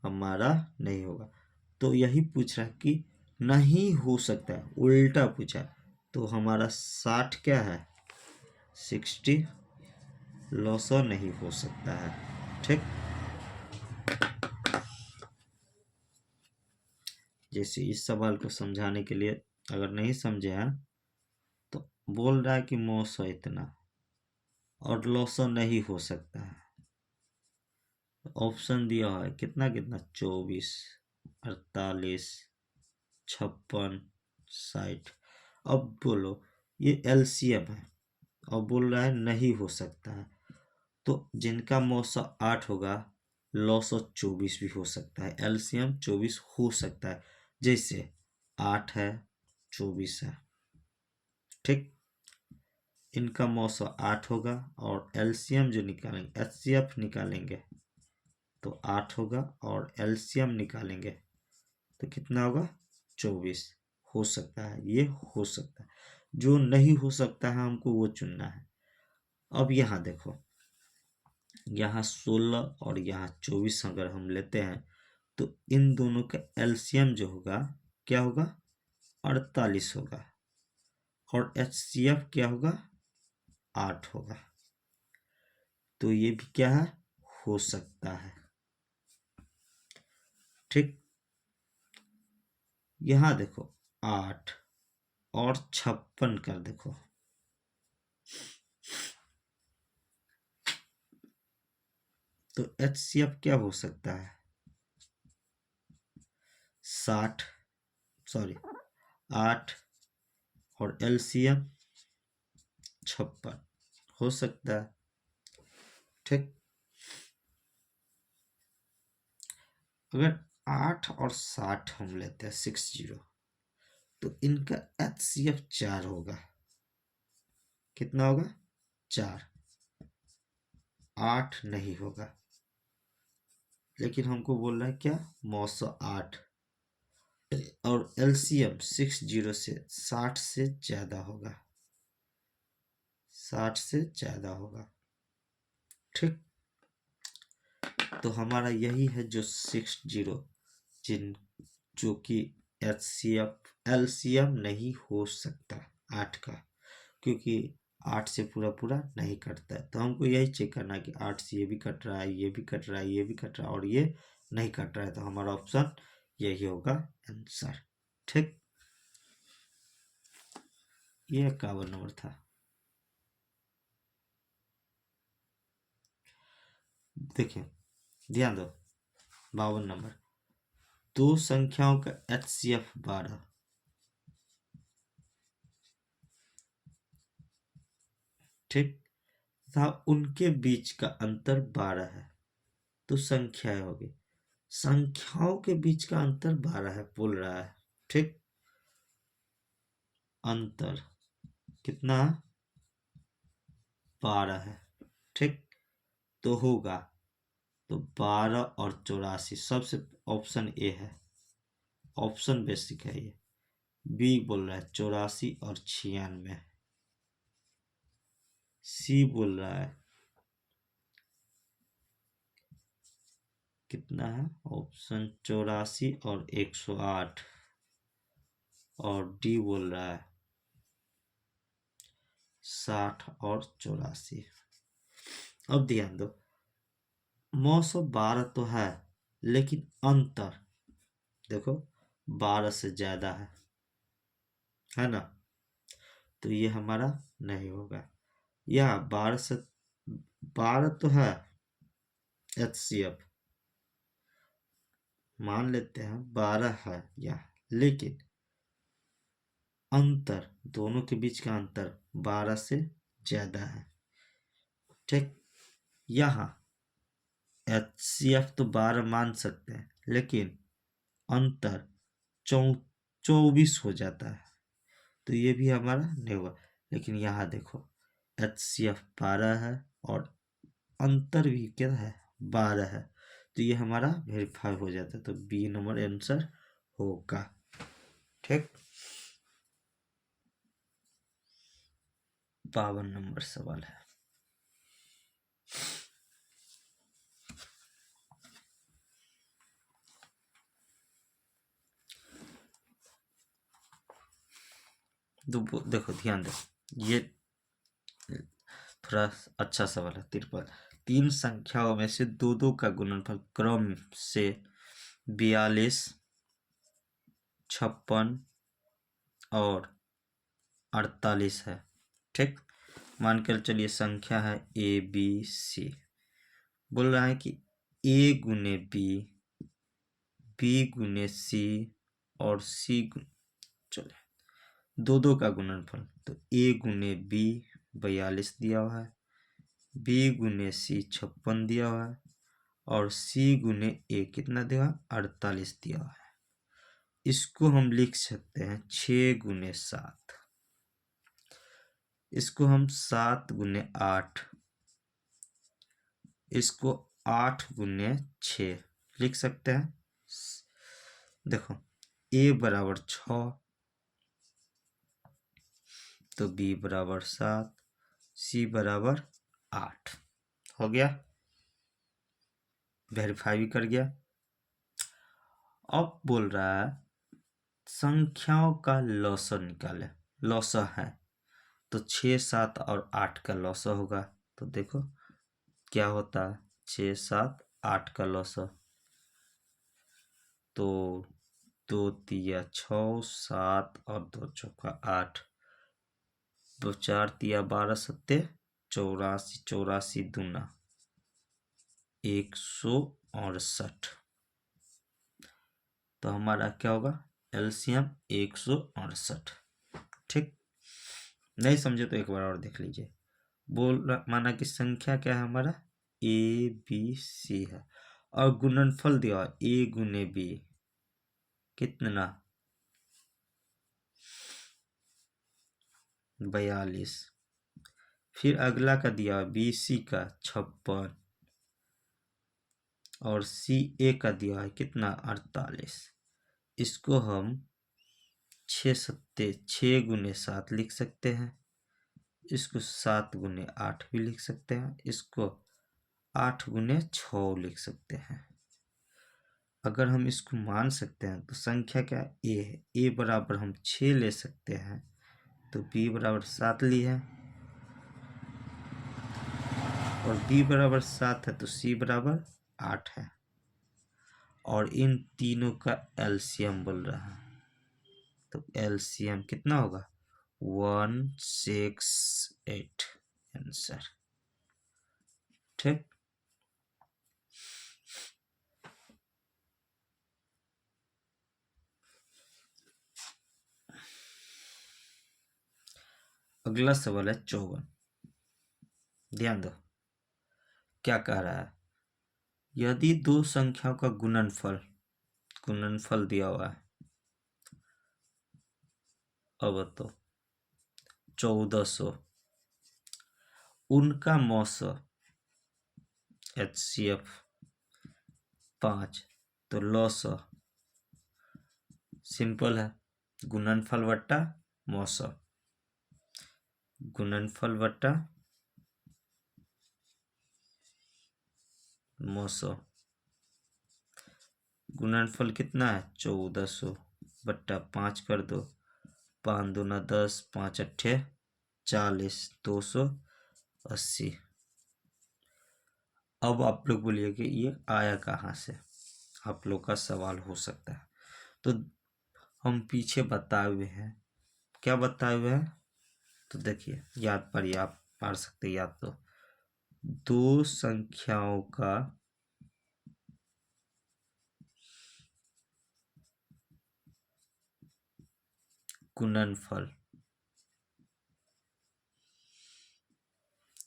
हमारा नहीं होगा। तो यही पूछ रहा है कि नहीं हो सकता है, उल्टा पूछा है। तो हमारा 60 क्या है, 60 लॉसो नहीं हो सकता है। ठीक, जैसे इस सवाल को समझाने के लिए अगर नहीं समझे हैं तो बोल रहा है कि मौसो इतना और लॉसो नहीं हो सकता है। ऑप्शन दिया है कितना कितना, 24, 48, 56, 60। अब बोलो ये एलसीएम है और बोल रहा है नहीं हो सकता है, तो जिनका मौसम 8 होगा लॉसो 24 भी हो सकता है, एलसीएम 24 हो सकता है। जैसे 8 है 24 है, ठीक, इनका मौसम 8 होगा और एलसीएम जो निकालेंगे एचसीएफ निकालेंगे तो 8 होगा और एलसीएम निकालेंगे तो कितना होगा, 24। हो सकता है, ये हो सकता है। जो नहीं हो सकता है हमको वो चुनना है। अब यहाँ देखो, यहाँ 16 और यहाँ 24 अगर हम लेते हैं तो इन दोनों का एलसीएम जो होगा क्या होगा, 48 होगा और एचसीएफ क्या होगा, 8 होगा। तो ये भी क्या है, हो सकता है। ठीक, यहाँ देखो 8 और 56 कर देखो, तो एचसीएफ क्या हो सकता है, 60, सॉरी 8 और एलसीएम 56 हो सकता है। ठीक, अगर 8 और 60 हम लेते हैं 60, तो इनका एचसीएफ 4 होगा, कितना होगा, 4, 8 नहीं होगा। लेकिन हमको बोल रहा है क्या, मौसो 8 और एलसीएम 60 से 60 से ज्यादा होगा, 60 से ज्यादा होगा। ठीक, तो हमारा यही है जो 60 जिन जो कि एचसीएफ एलसीएम नहीं हो सकता 8 का, क्योंकि 8 से पूरा पूरा नहीं कटता है। तो हमको यही चेक करना है कि 8 से ये भी कट रहा है, ये भी कट रहा है, ये भी कट रहा है और ये नहीं कट रहा है, तो हमारा ऑप्शन यही होगा आंसर। ठीक, ये 51 नंबर था। देखिए ध्यान दो, 52 नंबर, दो संख्याओं का एचसीएफ 12, ठीक, तथा उनके बीच का अंतर 12 है, तो संख्याएं होगी, संख्याओं के बीच का अंतर 12 है बोल रहा है। ठीक, अंतर कितना, 12 है। ठीक, तो होगा, तो 12 और 84, सबसे ऑप्शन ए है, ऑप्शन बेसिक है ये। बी बोल रहा है 84 और 96, सी बोल रहा है कितना है, ऑप्शन 84 और 108, और डी बोल रहा है 60 और 84। अब ध्यान दो, 912 तो है लेकिन अंतर देखो 12 से ज्यादा है ना, तो ये हमारा नहीं होगा। या 12 से 12 तो है एचसीएफ, मान लेते हैं 12 है या, लेकिन अंतर दोनों के बीच का अंतर 12 से ज्यादा है। ठीक, यहाँ एचसीएफ तो 12 मान सकते हैं लेकिन अंतर 24 हो जाता है, तो ये भी हमारा नहीं होगा। लेकिन यहाँ देखो एचसीएफ 12 है और अंतर भी क्या है, 12 है, तो ये हमारा वेरीफाई हो जाता है, तो बी नंबर आंसर होगा। ठीक, 52 नंबर सवाल है। देखो ध्यान दो, ये थोड़ा अच्छा सवाल है। 53, तीन संख्याओं में से दो दो का गुणनफल क्रम से 42, 56 और 48 है। ठीक, मानकर चलिए संख्या है ए बी सी। बोल रहा है कि ए गुने बी, बी गुने सी और सी चले दो दो का गुणनफल, तो ए गुने बी 42 दिया हुआ है, बी गुने सी 56 दिया हुआ है और सी गुने ए कितना दिया, 48 दिया हुआ है। इसको हम लिख सकते हैं 6 गुने 7, इसको हम 7 गुने 8, इसको 8 गुने 6 लिख सकते हैं। देखो ए बराबर 6, तो बी बराबर 7, सी बराबर 8 हो गया, वेरीफाई भी कर गया। अब बोल रहा है संख्याओं का लौसर निकाले। लौसर है तो 6, 7 और 8 का लौसर होगा। तो देखो क्या होता है, 6, 7, 8 का लौसर, तो 2 तिया 6, 7 और 2 चौका 8, 2 4 तिया 12 सत्ते 84, 84 दूना 168। तो हमारा क्या होगा, एलसीएम 168। ठीक, नहीं समझे तो एक बार और देख लीजिए। माना कि संख्या क्या है हमारा, ए बी सी है और गुणनफल दिया ए गुने बी कितना, 42। फिर अगला का दिया बी सी का 56 और सी ए का दिया है कितना, 48। इसको हम 6 सत्ते 6 गुने 7 लिख सकते हैं, इसको 7 गुने 8 भी लिख सकते हैं, इसको 8 गुने 6 लिख सकते हैं। अगर हम इसको मान सकते हैं तो संख्या क्या ए है, ए बराबर हम 6 ले सकते हैं, तो बी बराबर 7 ली है और बी बराबर 7 है तो सी बराबर 8 है और इन तीनों का एलसीएम बोल रहा है, तो एलसीएम कितना होगा, 168 आंसर। ठीक, अगला सवाल है 54। ध्यान दो क्या कह रहा है, यदि दो संख्याओं का गुणनफल दिया हुआ है, अब तो 1400, उनका मौसा HCF 5, तो लौसा सिंपल है, गुणनफल वट्टा मौसा, गुणनफल वट्टा मौसा, गुणनफल कितना है 1400 बट्टा 5 कर दो, 5 दूना 10, 5 अट्ठे 40, 280। अब आप लोग बोलिए कि ये आया कहाँ से, आप लोग का सवाल हो सकता है। तो हम पीछे बताए हुए हैं, क्या बताए हुए हैं, तो देखिए याद पढ़िए, आप पढ़ सकते हैं याद। तो दो संख्याओं का गुणनफल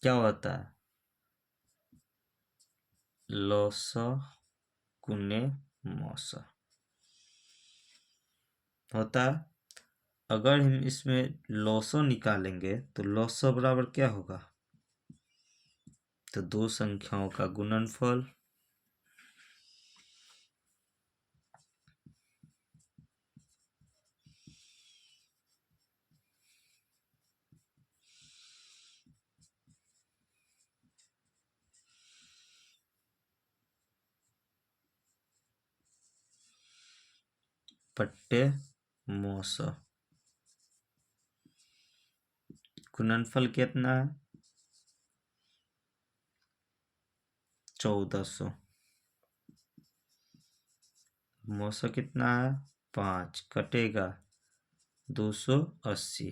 क्या होता है, लौसा गुने मौसा होता है। अगर हम इसमें लौसा निकालेंगे तो लौसा बराबर क्या होगा, तो दो संख्याओं का गुणनफल बट्टे मौस। गुणनफल कितना है? 1400। मौसा कितना है? 5 कटेगा 280,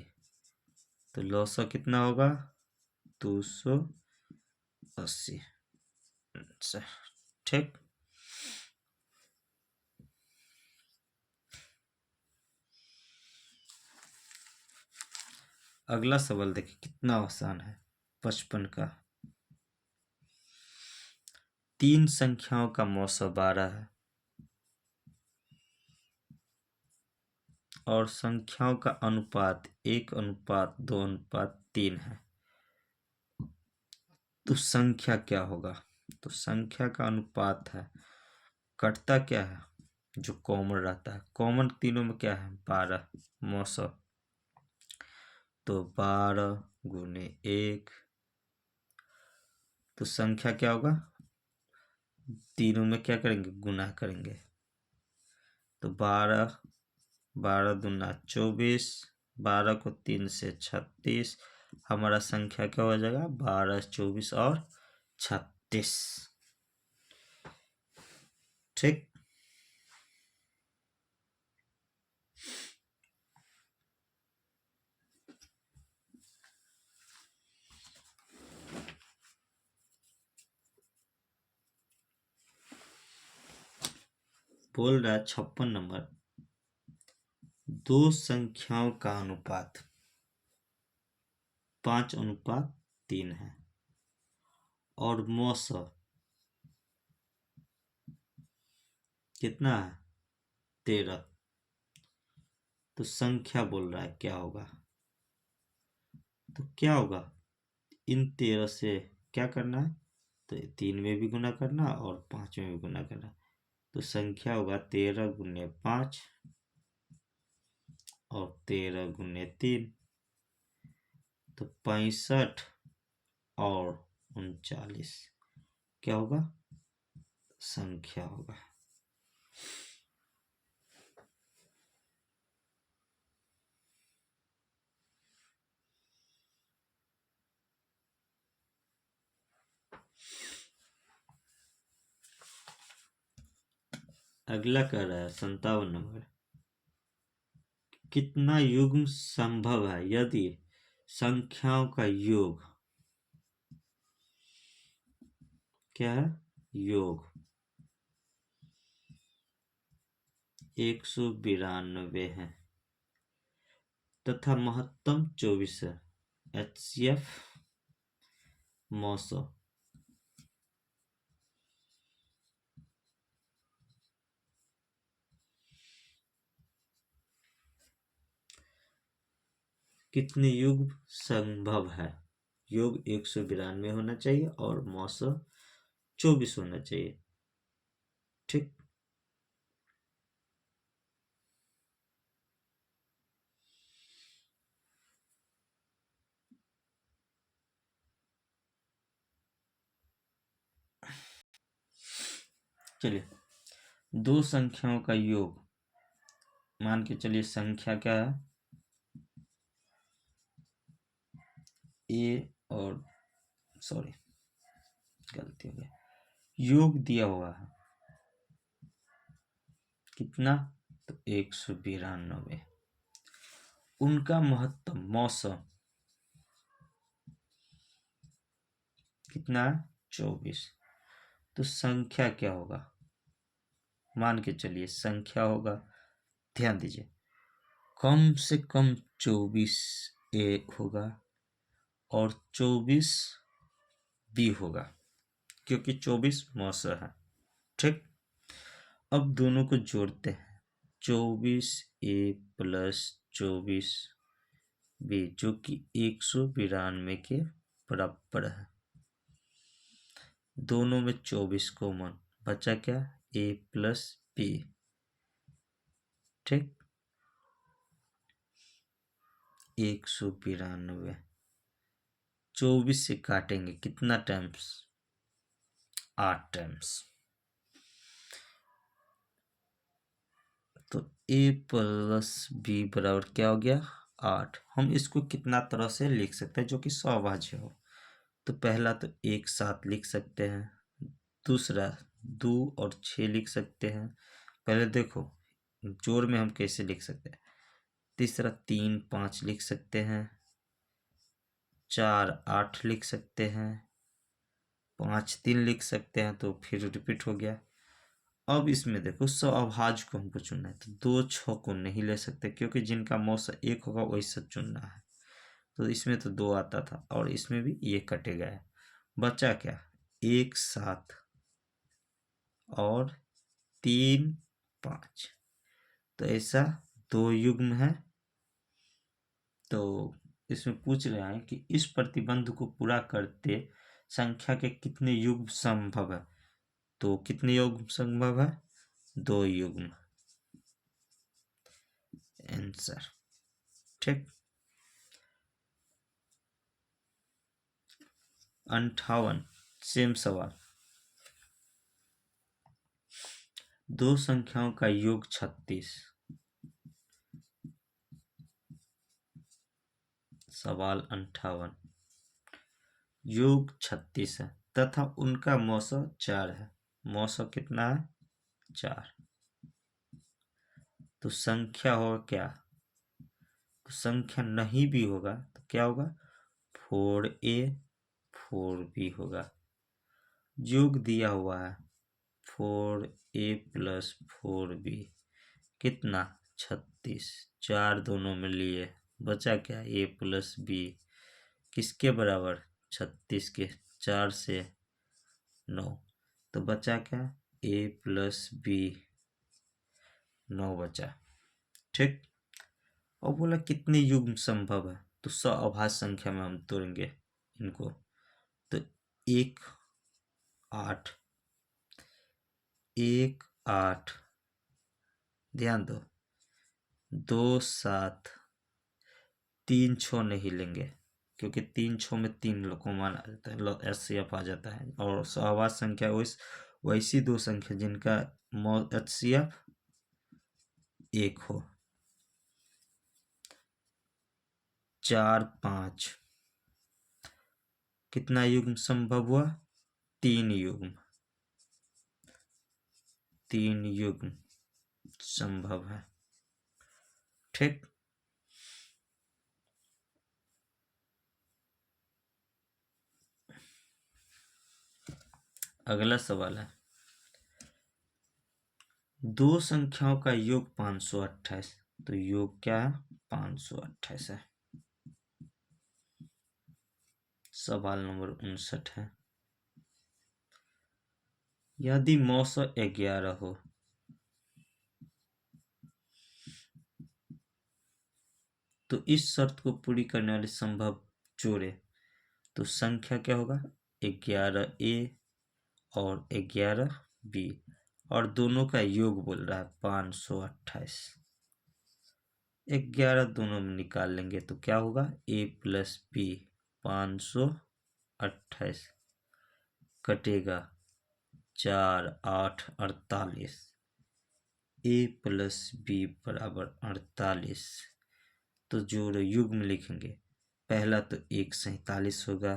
तो लौसा कितना होगा? 280। ठीक। अगला सवाल देखिए कितना आसान है। 55 का। 3 संख्याओं का मौसा 12 है और संख्याओं का अनुपात 1:2:3 है, तो संख्या क्या होगा? तो संख्या का अनुपात है, कटता क्या है? जो कॉमन रहता है। कॉमन तीनों में क्या है? 12 मौसा, तो 12 गुने 1, तो संख्या क्या होगा? तीनों में क्या करेंगे? गुना करेंगे, तो 12 12 दूना 24, 12 को 3 से 36, हमारा संख्या क्या हो जाएगा? 12 24 और 36। ठीक। बोल रहा है 56 नंबर, 2 संख्याओं का अनुपात 5:3 है और मौसा कितना है? 13, तो संख्या बोल रहा है क्या होगा? तो क्या होगा? इन 13 से क्या करना है? तो 3 में भी गुना करना और 5 में भी गुना करना, तो संख्या होगा 13 गुने 5 और 13 गुने 3, तो 65 और 39 क्या होगा? संख्या होगा। अगला कह रहा है 57 नंबर, कितना युग्म संभव है यदि संख्याओं का योग क्या है? योग 192 है तथा महत्तम 24 है। HCF मौसो कितने युग संभव है? योग 192 होना चाहिए और मौसम 24 होना चाहिए। ठीक। चलिए, 2 संख्याओं का योग मान के चलिए, संख्या क्या है? ए और सॉरी गलती हो गया, योग दिया हुआ है कितना? तो 192, उनका महत्तम मौसम कितना है? 24, तो संख्या क्या होगा? मान के चलिए संख्या होगा, ध्यान दीजिए, कम से कम 24 ए होगा और 24 बी होगा, क्योंकि 24 मौसा है। ठीक। अब दोनों को जोड़ते हैं, 24 ए प्लस 24 बी, जो कि 192 के बराबर है। दोनों में 24 कॉमन बचा, क्या? ए प्लस बी। ठीक। 192 24 से काटेंगे कितना टाइम्स? 8 टाइम्स, तो a प्लस बी बराबर क्या हो गया 8। हम इसको कितना तरह से लिख सकते हैं जो कि सौभाज्य हो। तो पहला तो एक साथ लिख सकते हैं, दूसरा 2 और 6 लिख सकते हैं। पहले देखो जोड़ में हम कैसे लिख सकते हैं। तीसरा 3 5 लिख सकते हैं, 4 8 लिख सकते हैं, 5 3 लिख सकते हैं, तो फिर रिपीट हो गया। अब इसमें देखो सौभाज्य को हमको चुनना है, तो 2 6 को नहीं ले सकते क्योंकि जिनका मौसा 1 होगा वही सब चुनना है। तो इसमें तो 2 आता था और इसमें भी ये कटे गया। बचा क्या 1 7 और 3 5। तो ऐसा 2 युग्म है। तो इसमें पूछ रहे हैं कि इस प्रतिबंध को पूरा करते संख्या के कितने युग्म संभव है। तो कितने युग्म संभव है 2 युग्म आंसर। ठीक। 58 सेम सवाल। दो संख्याओं का योग 36। सवाल 58 योग 36 है तथा उनका मौसा 4 है। मौसा कितना है 4। तो संख्या होगा क्या, तो संख्या नहीं भी होगा तो क्या होगा 4a 4b होगा। योग दिया हुआ है 4a प्लस 4b कितना 36। 4 दोनों में लिए, बचा क्या a प्लस b किसके बराबर 36 के, 4 से 9। तो बचा क्या a प्लस b 9 बचा। ठीक। और बोला कितने युग्म संभव है, तो सअभाज्य संख्या में हम तोड़ेंगे इनको। तो 1 8 1 8 ध्यान दो, 2 7 3 6 नहीं लेंगे क्योंकि 3 6 में 3 को माना जाता है, एचसीएफ आ जाता है। और सअभाज्य संख्या वैसी दो संख्या जिनका एचसीएफ 1 हो। 4 5 कितना युग्म संभव हुआ 3 युग्म, 3 युग्म संभव है। ठीक। अगला सवाल है दो संख्याओं का योग 528। तो योग क्या है 528 है। सवाल नंबर 59 है यदि मौसा 11 हो तो इस शर्त को पूरी करने वाले संभव जोड़े। तो संख्या क्या होगा 11a और 11b और दोनों का योग बोल रहा है 528। 11 दोनों में निकाल लेंगे तो क्या होगा a प्लस b 528 कटेगा 4 8 48 a प्लस b बराबर 48। तो जोड़ युग्म लिखेंगे, पहला तो 1 47 होगा,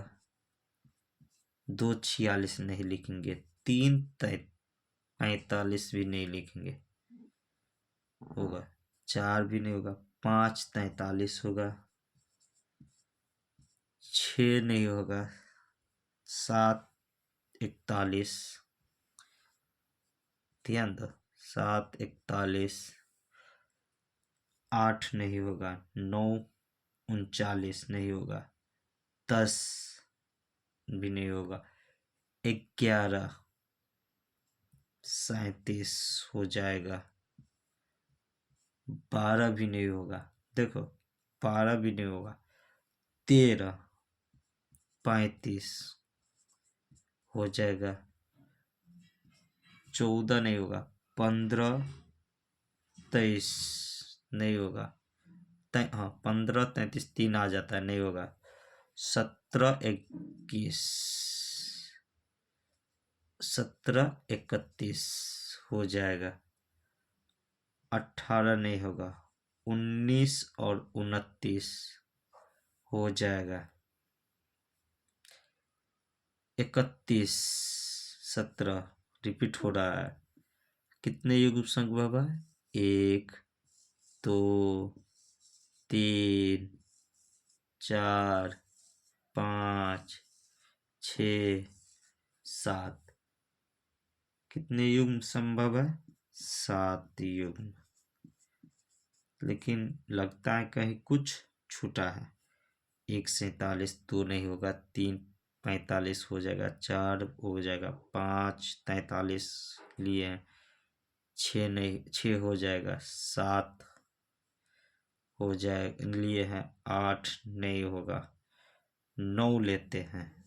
2 46 नहीं लिखेंगे, 3 45 भी नहीं लिखेंगे होगा, 4 भी नहीं होगा, 5 43 होगा, 6 नहीं होगा, 7 41 ध्यान दो 7 41, 8 नहीं होगा, 9 39 नहीं होगा, 10 भी नहीं होगा, 11 37 हो जाएगा, 12 भी नहीं होगा, देखो 12 भी नहीं होगा, 13 35 हो जाएगा, 14 नहीं होगा, 15 23 नहीं होगा, हाँ 15 33 3 आ जाता है नहीं होगा, 17 21 17 31 हो जाएगा, 18 नहीं होगा, 19 और 29 हो जाएगा। 31, 17 रिपीट हो रहा है। कितने युग्म संभव है? 1, 2, 3, 4, 5, 6, 7। कितने युग्म संभव है? 7 युग्म। लेकिन लगता है कहीं कुछ छूटा है। 1 47 2 नहीं होगा, 3 45 हो जाएगा, 4 हो जाएगा, 5 43 लिए हैं, 6 नहीं, 6 हो जाएगा, 7 हो जाए लिए हैं, 8 नहीं होगा, 9 लेते हैं,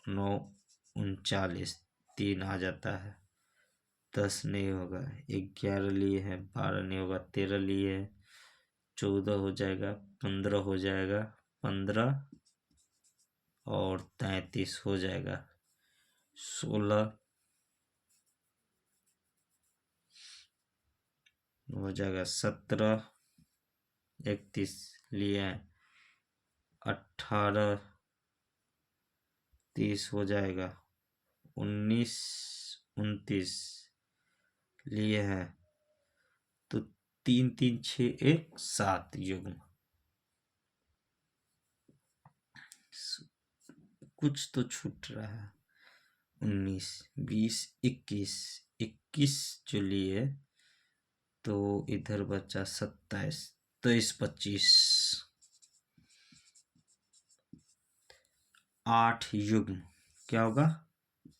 9 39 3 आ जाता है, 10 नहीं होगा, 11 लिए हैं, 12 नहीं होगा, 13 लिए हैं, 14 हो जाएगा, 15 हो जाएगा, 15 और 33 हो जाएगा, 16 हो जाएगा, 17 31 लिए हैं, 18 30 हो जाएगा, 19 29 लिए हैं, तो 3 3 6 1 7 युग्म। कुछ तो छूट रहा है। 19 20 21 21 जो लिए तो इधर बचा 27 23 25 8 युग्म। क्या होगा?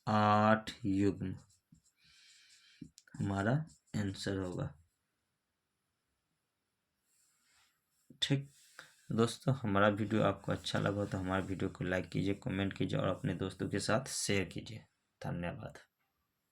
8 युग्म हमारा आंसर होगा। ठीक दोस्तों, हमारा वीडियो आपको अच्छा लगा तो हमारे वीडियो को लाइक कीजिए, कमेंट कीजिए और अपने दोस्तों के साथ शेयर कीजिए। धन्यवाद।